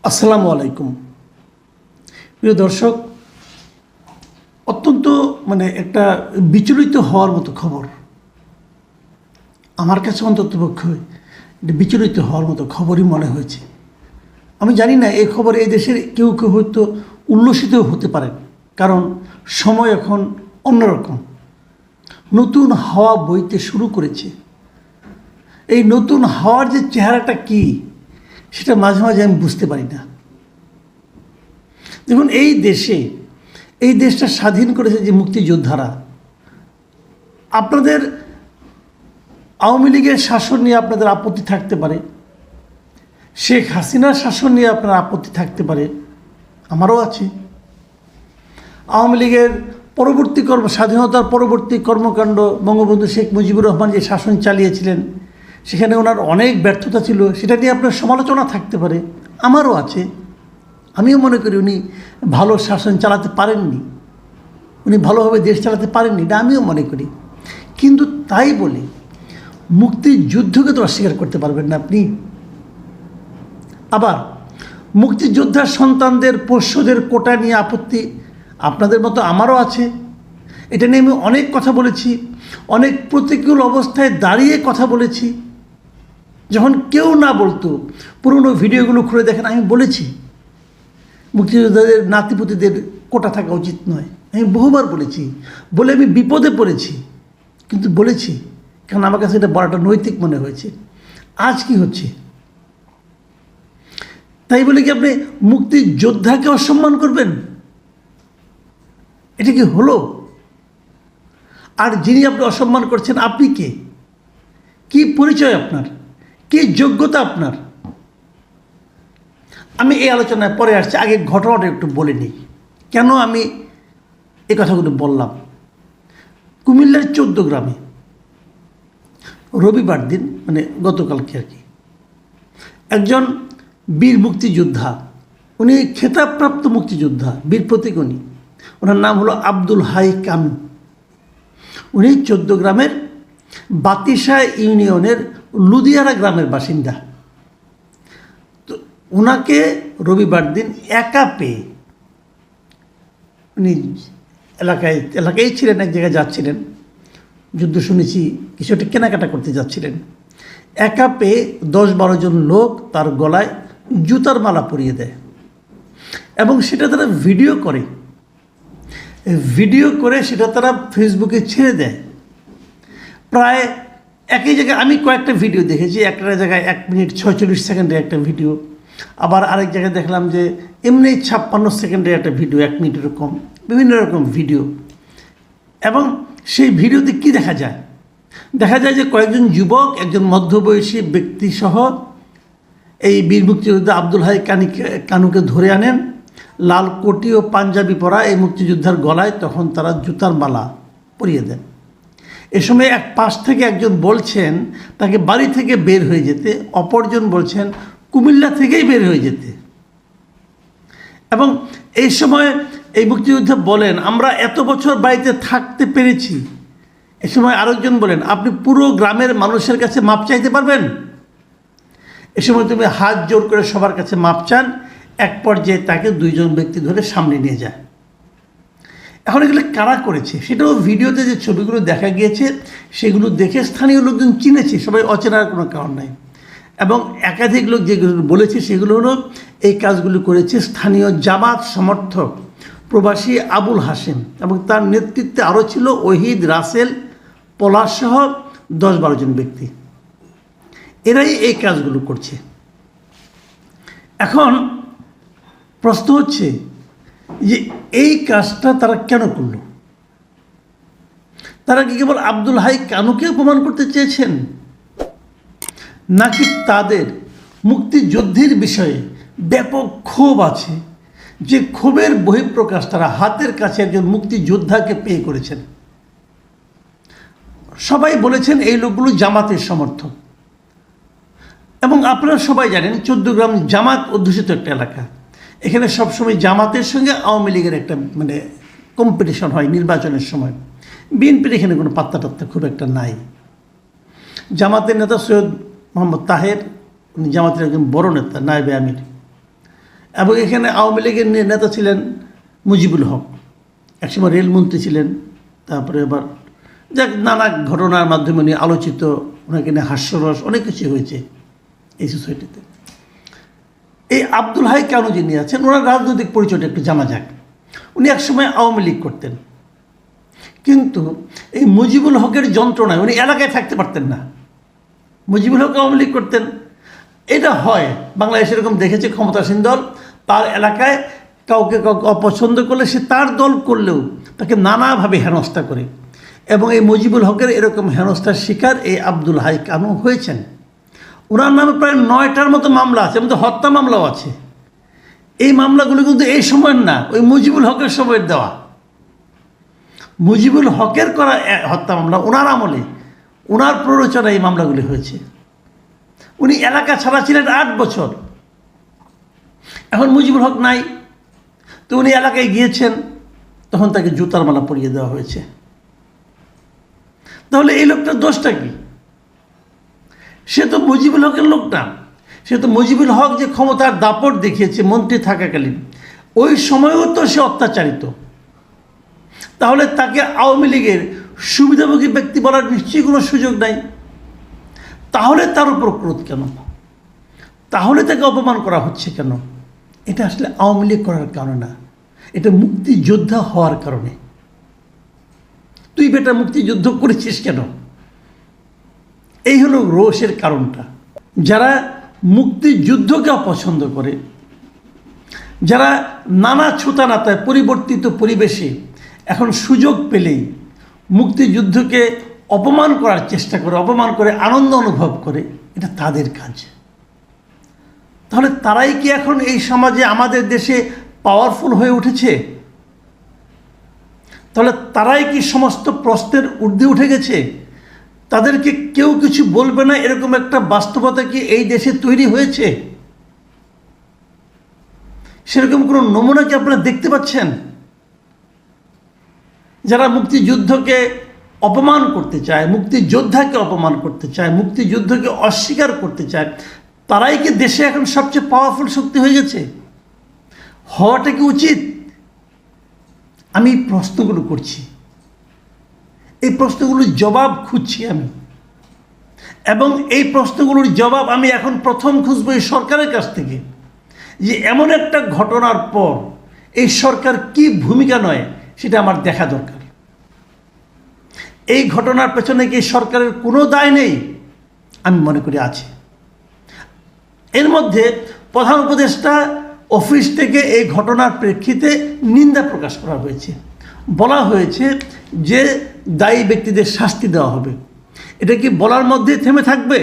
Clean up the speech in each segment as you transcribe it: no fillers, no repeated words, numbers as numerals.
আসসালামু আলাইকুম প্রিয় দর্শক, অত্যন্ত একটা বিচলিত হওয়ার মতো খবর। আমার কাছে অন্ততপক্ষে এটা বিচলিত হওয়ার মতো খবরই মনে হয়েছে। আমি জানি না এই খবর এই দেশের কেউ কেউ হয়তো উল্লসিতও হতে পারেন, কারণ সময় এখন অন্যরকম। নতুন হাওয়া বইতে শুরু করেছে। এই নতুন হাওয়ার যে চেহারাটা কি সেটা মাঝে মাঝে আমি বুঝতে পারি না। দেখুন, এই দেশটা স্বাধীন করেছে যে মুক্তিযোদ্ধারা। আপনাদের আওয়ামী লীগের শাসন নিয়ে আপনাদের আপত্তি থাকতে পারে, শেখ হাসিনার শাসন নিয়ে আপনার আপত্তি থাকতে পারে, আমারও আছে। আওয়ামী লীগের স্বাধীনতার পরবর্তী কর্মকাণ্ড, বঙ্গবন্ধু শেখ মুজিবুর রহমান যে শাসন চালিয়েছিলেন সেখানে ওনার অনেক ব্যর্থতা ছিল, সেটা নিয়ে আপনার সমালোচনা থাকতে পারে, আমারও আছে। আমিও মনে করি উনি ভালো শাসন চালাতে পারেননি, উনি ভালোভাবে দেশ চালাতে পারেননি, এটা আমিও মনে করি। কিন্তু তাই বলে মুক্তিযুদ্ধকে তো অস্বীকার করতে পারবেন না আপনি। আবার মুক্তিযোদ্ধার সন্তানদের পোষ্যদের কোটা নিয়ে আপত্তি আপনাদের মতো আমারও আছে। এটা নিয়ে আমি অনেক কথা বলেছি, অনেক প্রতিকূল অবস্থায় দাঁড়িয়ে কথা বলেছি। যখন কেউ না বলতো, পুরনো ভিডিওগুলো খুলে দেখেন, আমি বলেছি মুক্তিযোদ্ধাদের নাতিপুতিদের কোটা থাকা উচিত নয়। আমি বহুবার বলেছি, বলে আমি বিপদে পড়েছি, কিন্তু বলেছি কারণ আমার কাছে এটা বলাটা নৈতিক মনে হয়েছে। আজ কি হচ্ছে? তাই বলে কি আপনি মুক্তিযোদ্ধাকে অসম্মান করবেন? এটা কি হলো? আর যিনি আপনি অসম্মান করছেন, আপনি কে? কি পরিচয় আপনার? কি যোগ্যতা আপনার? আমি এই আলোচনায় পরে আসছি, আগে ঘটনাটা একটু বলে নিই কেন আমি এই কথাগুলো বললাম। কুমিল্লার 14 গ্রামে রবিবার দিন, গতকালকে আর কি, একজন বীর মুক্তিযোদ্ধা, উনি খেতাবপ্রাপ্ত মুক্তিযোদ্ধা, বীর প্রতীক উনি, ওনার নাম হলো আব্দুল হাই কানু। উনি 14 গ্রামের বাতিশা ইউনিয়নের লুদিয়ারা গ্রামের বাসিন্দা। তো ওনাকে রবিবার দিন একা পেয়ে, উনি এলাকায় ছিলেন, এক জায়গায় যাচ্ছিলেন, যুদ্ধ শুনেছি, কিছু একটা কেনাকাটা করতে যাচ্ছিলেন। একা পেয়ে 10-12 জন লোক তার গলায় জুতার মালা পরিয়ে দেয় এবং সেটা তারা ভিডিও করে সেটা তারা ফেসবুকে ছেড়ে দেয়। প্রায় একই জায়গায় আমি কয়েকটা ভিডিও দেখেছি, একটা জায়গায় 1 মিনিট 46 সেকেন্ডের একটা ভিডিও, আবার আরেক জায়গায় দেখলাম যে এমনি 56 সেকেন্ডের একটা ভিডিও, 1 মিনিটের কম, বিভিন্ন রকম ভিডিও। এবং সেই ভিডিওতে কি দেখা যায়? দেখা যায় যে কয়েকজন যুবক, একজন মধ্যবয়সী ব্যক্তি সহ এই বীর মুক্তিযোদ্ধা আব্দুল হাই কানুকে ধরে আনেন। লাল কোটি ও পাঞ্জাবি পরা এই মুক্তিযোদ্ধার গলায় তখন তারা জুতার মালা পরিয়ে দেন। এ সময় এক পাশ থেকে একজন বলছেন তাকে বাড়ি থেকে বের হয়ে যেতে, অপরজন বলছেন কুমিল্লা থেকেই বের হয়ে যেতে। এবং এই সময় এই মুক্তিযোদ্ধা বলেন, আমরা এত বছর বাড়িতে থাকতে পেরেছি। এ সময় আরেকজন বলেন, আপনি পুরো গ্রামের মানুষের কাছে মাপ চাইতে পারবেন? এ সময় তুমি হাত জোর করে সবার কাছে মাপ চান। এক পর্যায়ে তাকে 2 জন ব্যক্তি ধরে সামনে নিয়ে যায়। এখন এগুলো কারা করেছে সেটাও ভিডিওতে যে ছবিগুলো দেখা গিয়েছে সেগুলো দেখে স্থানীয় লোকজন চিনেছে, সবাই অচেনার কোনো কারণ নাই। এবং একাধিক লোক যেগুলো বলেছে সেগুলো হলো এই কাজগুলো করেছে স্থানীয় জামাত সমর্থক প্রবাসী আবুল হাসেম, এবং তার নেতৃত্বে আরও ছিল ওহিদ, রাসেল, পলাশসহ 10-12 জন ব্যক্তি। এরাই এই কাজগুলো করছে। এখন প্রশ্ন হচ্ছে যে এই কাজটা তারা কেন করলো? তারা কি কেবল আব্দুল হাই কানুকে অপমান করতে চেয়েছেন, নাকি তাদের মুক্তিযুদ্ধের বিষয়ে ব্যাপক ক্ষোভ আছে, যে ক্ষোভের বহিঃপ্রকাশ তারা হাতের কাছে একজন মুক্তিযোদ্ধাকে পেয়ে করেছেন? সবাই বলেছেন এই লোকগুলো জামাতের সমর্থক, এবং আপনারা সবাই জানেন 14 গ্রাম জামাত অধ্যুষিত একটা এলাকা। এখানে সবসময় জামাতের সঙ্গে আওয়ামী লীগের একটা কম্পিটিশন হয় নির্বাচনের সময়। বিএনপির এখানে কোনো পাত্তা খুব একটা নাই। জামাতের নেতা সৈয়দ মোহাম্মদ তাহের, উনি জামাতের একজন বড় নেতা, নায়েবে আমির, এবং এখানে আওয়ামী লীগের নেতা ছিলেন মুজিবুল হক, একসময় রেলমন্ত্রী ছিলেন, তারপরে আবার যাক নানা ঘটনার মাধ্যমে উনি আলোচিত, ওনাকে নিয়ে হাস্যরস অনেক কিছু হয়েছে এই সোসাইটিতে। এই আব্দুল হাই কানু যিনি আছেন, ওনার রাজনৈতিক পরিচয়টা একটু জানা যাক। উনি একসময় আওয়ামী লীগ করতেন, কিন্তু এই মুজিবুল হকের যন্ত্রণায় উনি এলাকায় থাকতে পারতেন না। মুজিবুল হক আওয়ামী লীগ করতেন, এটা হয় বাংলাদেশ এরকম দেখেছে, ক্ষমতাসীন দল তার এলাকায় কাউকে অপছন্দ করলে সে তার দল করলেও তাকে নানাভাবে হেনস্থা করে, এবং এই মুজিবুল হকের এরকম হেনস্থার শিকার এই আব্দুল হাই কানু হয়েছেন। ওনার নামে প্রায় 9টার মতো মামলা আছে, এবং হত্যা মামলাও আছে। এই মামলাগুলো কিন্তু এই সময়ের না, ওই মুজিবুল হকের সময়ের দেওয়া। মুজিবুল হকের করা হত্যা মামলা ওনার আমলে, ওনার প্ররোচনায় এই মামলাগুলি হয়েছে। উনি এলাকা ছাড়া ছিলেন 8 বছর। এখন মুজিবুল হক নাই, তো উনি এলাকায় গিয়েছেন, তখন তাকে জুতার মালা পরিয়ে দেওয়া হয়েছে। তাহলে এই লোকটার দোষটা কি? সে তো মুজিবুল হকের লোক না, সে তো মুজিবুল হক যে ক্ষমতার দাপট দেখিয়েছে মন্ত্রী থাকাকালীন, ওই সময়ও তো সে অত্যাচারিত। তাহলে তাকে আওয়ামী লীগের সুবিধাভোগী ব্যক্তি বলার নিশ্চয়ই কোনো সুযোগ নাই। তাহলে তার উপর ক্রোধ কেন? তাহলে তাকে অপমান করা হচ্ছে কেন? এটা আসলে আওয়ামী লীগ করার কারণে না, এটা মুক্তিযোদ্ধা হওয়ার কারণে। তুই বেটা মুক্তিযুদ্ধ করেছিস কেন? এই হলো রোষের কারণটা। যারা মুক্তিযুদ্ধকে অপছন্দ করে, যারা নানা ছুতানাতায় পরিবর্তিত পরিবেশে এখন সুযোগ পেলেই মুক্তিযুদ্ধকে অপমান করার চেষ্টা করে, অপমান করে আনন্দ অনুভব করে, এটা তাদের কাজ। তাহলে তারাই কি এখন এই সমাজে আমাদের দেশে পাওয়ারফুল হয়ে উঠেছে? তাহলে তারাই কি সমস্ত প্রশ্নের ঊর্ধ্বে উঠে গেছে? তাদেরকে কেউ কিছু বলবে না এরকম একটা বাস্তবতা কি এই দেশে তৈরি হয়েছে? সেরকম কোনো নমুনা কি আপনারা দেখতে পাচ্ছেন? যারা মুক্তিযুদ্ধকে অপমান করতে চায়, মুক্তিযোদ্ধাকে অপমান করতে চায়, মুক্তিযুদ্ধকে অস্বীকার করতে চায়, তারাই কি দেশে এখন সবচেয়ে পাওয়ারফুল শক্তি হয়ে গেছে? হওয়াটা কি উচিত? আমি এই প্রশ্নগুলো করছি, এই প্রশ্নগুলোর জবাব খুঁজছি আমি, এবং এই প্রশ্নগুলোর জবাব আমি এখন প্রথম খুঁজবো এই সরকারের কাছ থেকে, যে এমন একটা ঘটনার পর এই সরকার কি ভূমিকা নয় সেটা আমার দেখা দরকার। এই ঘটনার পেছনে কি সরকারের কোনো দায় নেই? আমি মনে করি আছে। এর মধ্যে প্রধান উপদেষ্টা অফিস থেকে এই ঘটনার প্রেক্ষিতে নিন্দা প্রকাশ করা হয়েছে, বলা হয়েছে যে দায়ী ব্যক্তিদের শাস্তি দেওয়া হবে। এটা কি বলার মধ্যে থেমে থাকবে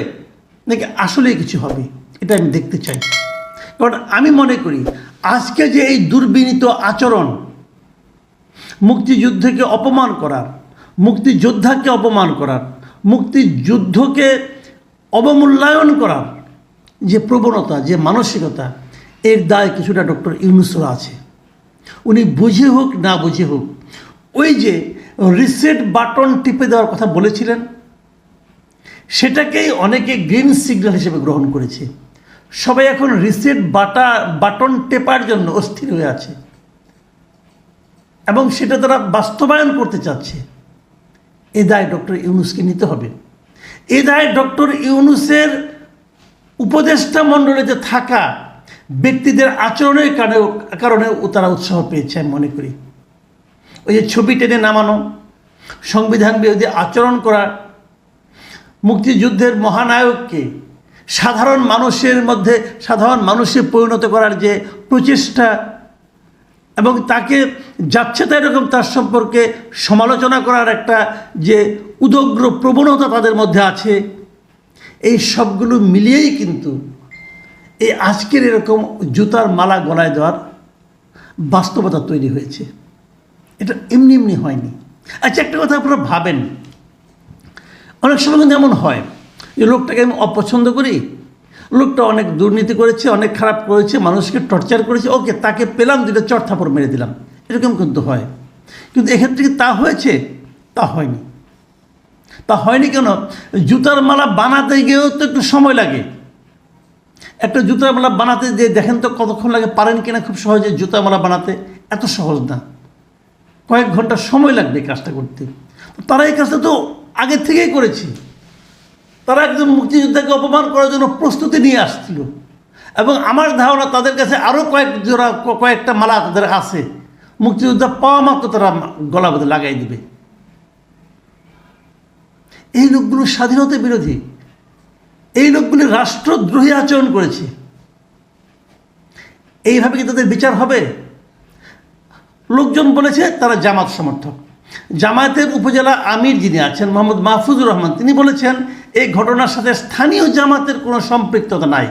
নাকি আসলেই কিছু হবে? এটা আমি দেখতে চাই। কারণ আমি মনে করি আজকে যে এই দুর্বিনীত আচরণ, মুক্তিযুদ্ধকে অপমান করার, মুক্তিযোদ্ধাকে অপমান করার, মুক্তিযুদ্ধকে অবমূল্যায়ন করার যে প্রবণতা, যে মানসিকতা, এর দায় কিছুটা ডক্টর ইউনূসের আছে। উনি বুঝে হোক না বুঝে হোক, ওই যে রিসেট বাটন টিপে দেওয়ার কথা বলেছিলেন, সেটাকেই অনেকে গ্রিন সিগন্যাল হিসেবে গ্রহণ করেছে। সবাই এখন রিসেট বাটন টেপার জন্য অস্থির হয়ে আছে, এবং সেটা তারা বাস্তবায়ন করতে চাচ্ছে। এ দায় ডক্টর ইউনূসকে নিতে হবে। এ দায় ডক্টর ইউনূসের উপদেষ্টা মণ্ডলীতে থাকা ব্যক্তিদের আচরণের কারণে তারা উৎসাহ পেয়েছে আমি মনে করি। ওই যে ছবি টেনে নামানো, সংবিধান বিরোধী আচরণ করা, মুক্তিযুদ্ধের মহানায়ককে সাধারণ মানুষে পরিণত করার যে প্রচেষ্টা, এবং তাকে যাচ্ছে তাই এরকম তার সম্পর্কে সমালোচনা করার একটা যে উদগ্র প্রবণতা তাদের মধ্যে আছে, এই সবগুলো মিলিয়েই কিন্তু এই আজকের এরকম জুতার মালা গলায় দেওয়ার বাস্তবতা তৈরি হয়েছে। এটা এমনি এমনি হয়নি। আচ্ছা, একটা কথা আপনারা ভাবেন, অনেক সময় কিন্তু এমন হয় যে লোকটাকে আমি অপছন্দ করি, লোকটা অনেক দুর্নীতি করেছে, অনেক খারাপ করেছে, মানুষকে টর্চার করেছে, ওকে তাকে পেলাম, 2টা চড় থাপড় মেরে দিলাম, এরকম কিন্তু হয়। কিন্তু এক্ষেত্রে কি তা হয়েছে? তা হয়নি। তা হয়নি কেন? জুতার মালা বানাতে গিয়েও তো একটু সময় লাগে। একটা জুতার মালা বানাতে যে দেখেন তো কতক্ষণ লাগে, পারেন কিনা খুব সহজে জুতার মালা বানাতে? এত সহজ না, কয়েক ঘন্টা সময় লাগবে কাজটা করতে। তারা এই কাজটা তো আগে থেকেই করেছে। তারা একজন মুক্তিযোদ্ধাকে অপমান করার জন্য প্রস্তুতি নিয়ে আসছিল, এবং আমার ধারণা তাদের কাছে আরও কয়েকটা মালা তাদের আছে, মুক্তিযোদ্ধা পাওয়া মাত্র তারা গলা বেঁধে লাগাই দিবে। এই লোকগুলো স্বাধীনতা বিরোধী, এই লোকগুলি রাষ্ট্রদ্রোহী আচরণ করেছে। এইভাবে কি তাদের বিচার হবে? লোকজন বলেছে তারা জামাত সমর্থক। জামায়াতের উপজেলা আমির যিনি আছেন মোহাম্মদ মাহফুজুর রহমান, তিনি বলেছেন এই ঘটনার সাথে স্থানীয় জামাতের কোনো সম্পৃক্ততা নাই।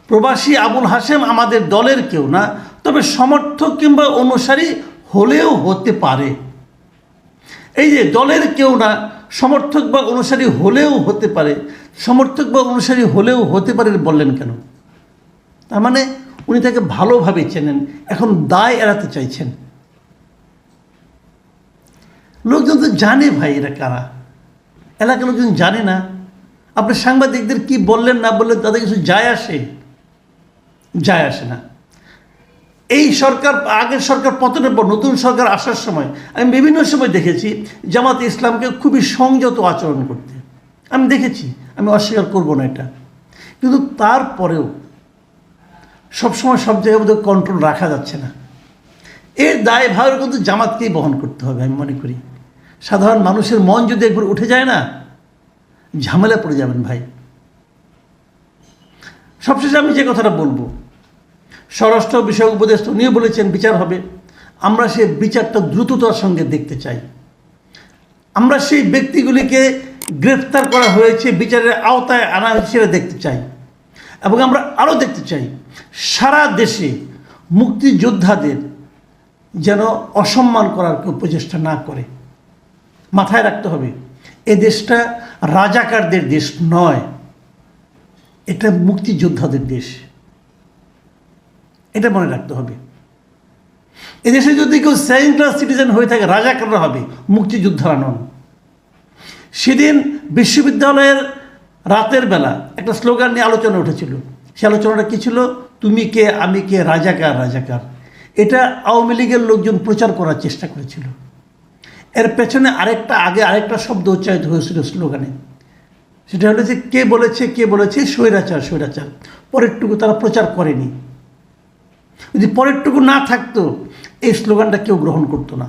প্রবাসী আবুল হাশেম আমাদের দলের কেউ না, তবে সমর্থক কিংবা অনুসারী হলেও হতে পারে। এই যে দলের কেউ না, সমর্থক বা অনুসারী হলেও হতে পারে, সমর্থক বা অনুসারী হলেও হতে পারে বললেন কেন? তার মানে উনি তাকে ভালোভাবে চেনেন, এখন দায় এড়াতে চাইছেন। লোকজন তো জানে ভাই এরা কারা, এলাকার লোকজন জানে না। আপনি সাংবাদিকদের কি বললেন না বললেন তাদের কিছু যায় আসে না। এই সরকার, আগের সরকার পতনের পর নতুন সরকার আসার সময় আমি বিভিন্ন সময় দেখেছি জামাতে ইসলামকে খুবই সংযত আচরণ করতে, আমি দেখেছি, আমি অস্বীকার করব না এটা। কিন্তু তারপরেও সবসময় সব জায়গার মধ্যে কন্ট্রোল রাখা যাচ্ছে না। এর দায়ভার কিন্তু জামাতকেই বহন করতে হবে আমি মনে করি। সাধারণ মানুষের মন যদি একবার উঠে যায় না, ঝামেলা পড়ে যাবেন ভাই। সবশেষে আমি যে কথাটা বলবো, স্বরাষ্ট্র বিষয়ক উপদেষ্টা উনিও বলেছেন বিচার হবে। আমরা সেই বিচারটা দ্রুততার সঙ্গে দেখতে চাই। আমরা সেই ব্যক্তিগুলিকে গ্রেফতার করা হয়েছে, বিচারের আওতায় আনা হয়েছে সেটা দেখতে চাই। এবং আমরা আরও দেখতে চাই সারা দেশে মুক্তিযোদ্ধাদের যেন অসম্মান করার কেউ প্রচেষ্টা না করে। মাথায় রাখতে হবে এ দেশটা রাজাকারদের দেশ নয়, এটা মুক্তিযোদ্ধাদের দেশ, এটা মনে রাখতে হবে। এদেশে যদি কেউ সেকেন্ড ক্লাস সিটিজেন হয়ে থাকে, রাজাকাররা হবে, মুক্তিযোদ্ধারা নন। সেদিন বিশ্ববিদ্যালয়ের রাতের বেলা একটা স্লোগান নিয়ে আলোচনা উঠেছিল। সে আলোচনাটা কী ছিল? তুমি কে, আমি কে, রাজাকার রাজাকার। এটা আওয়ামী লীগের লোকজন প্রচার করার চেষ্টা করেছিল। এর পেছনে আরেকটা শব্দ উচ্চারিত হয়েছিল স্লোগানে, সেটা হলো যে কে বলেছে স্বৈরাচার স্বৈরাচার। পরেরটুকু তারা প্রচার করেনি। যদি পরেরটুকু না থাকতো এই স্লোগানটা কেউ গ্রহণ করতো না।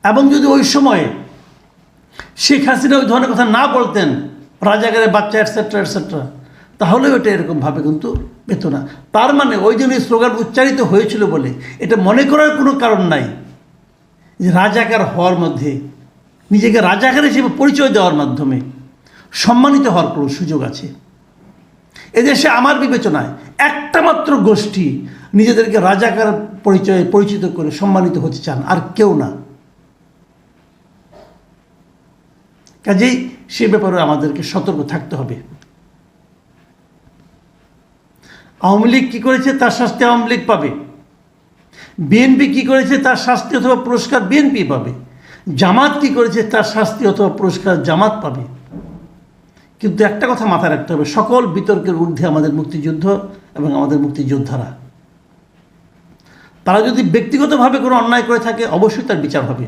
এবং যদি ওই সময়ে শেখ হাসিনা ওই ধরনের কথা না বলতেন, রাজাকারের বাচ্চা এটসেট্রা এটসেট্রা, তাহলেও এটা এরকমভাবে কিন্তু পেত না। তার মানে ওই জন্য স্লোগান উচ্চারিত হয়েছিল বলে এটা মনে করার কোনো কারণ নাই যে রাজাকার হওয়ার মধ্যে, নিজেকে রাজাকার হিসেবে পরিচয় দেওয়ার মাধ্যমে সম্মানিত হওয়ার কোনো সুযোগ আছে। এদেশে আমার বিবেচনায় একটা মাত্র গোষ্ঠী নিজেদেরকে রাজাকার পরিচয়ে পরিচিত করে সম্মানিত হতে চান, আর কেউ না। কাজেই সে ব্যাপারে আমাদেরকে সতর্ক থাকতে হবে। আওয়ামী লীগ কী করেছে তার শাস্তি আওয়ামী লীগ পাবে, বিএনপি কী করেছে তার শাস্তি অথবা পুরস্কার বিএনপি পাবে, জামাত কী করেছে তার শাস্তি অথবা পুরস্কার জামাত পাবে। কিন্তু একটা কথা মাথায় রাখতে হবে, সকল বিতর্কের ঊর্ধ্বে আমাদের মুক্তিযুদ্ধ এবং আমাদের মুক্তিযোদ্ধারা। তারা যদি ব্যক্তিগতভাবে কোনো অন্যায় করে থাকে অবশ্যই তার বিচার হবে।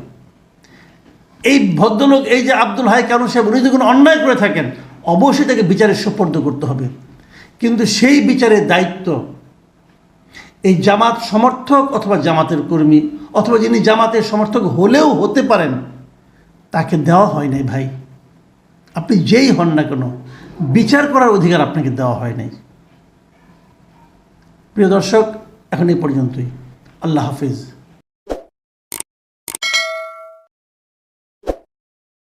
এই ভদ্রলোক, এই যে আব্দুল হাই কারুন সাহেব, উনি যদি কোনো অন্যায় করে থাকেন অবশ্যই তাকে বিচারের সুপর্দ করতে হবে। কিন্তু সেই বিচারের দায়িত্ব এই জামাত সমর্থক অথবা জামাতের কর্মী অথবা যিনি জামাতের সমর্থক হলেও হতে পারেন তাকে দেওয়া হয় নাই ভাই। আপনি যেই হন না কেন, বিচার করার অধিকার আপনাকে দেওয়া হয় নাই। প্রিয় দর্শক, এখন এই পর্যন্তই। আল্লাহ হাফিজ।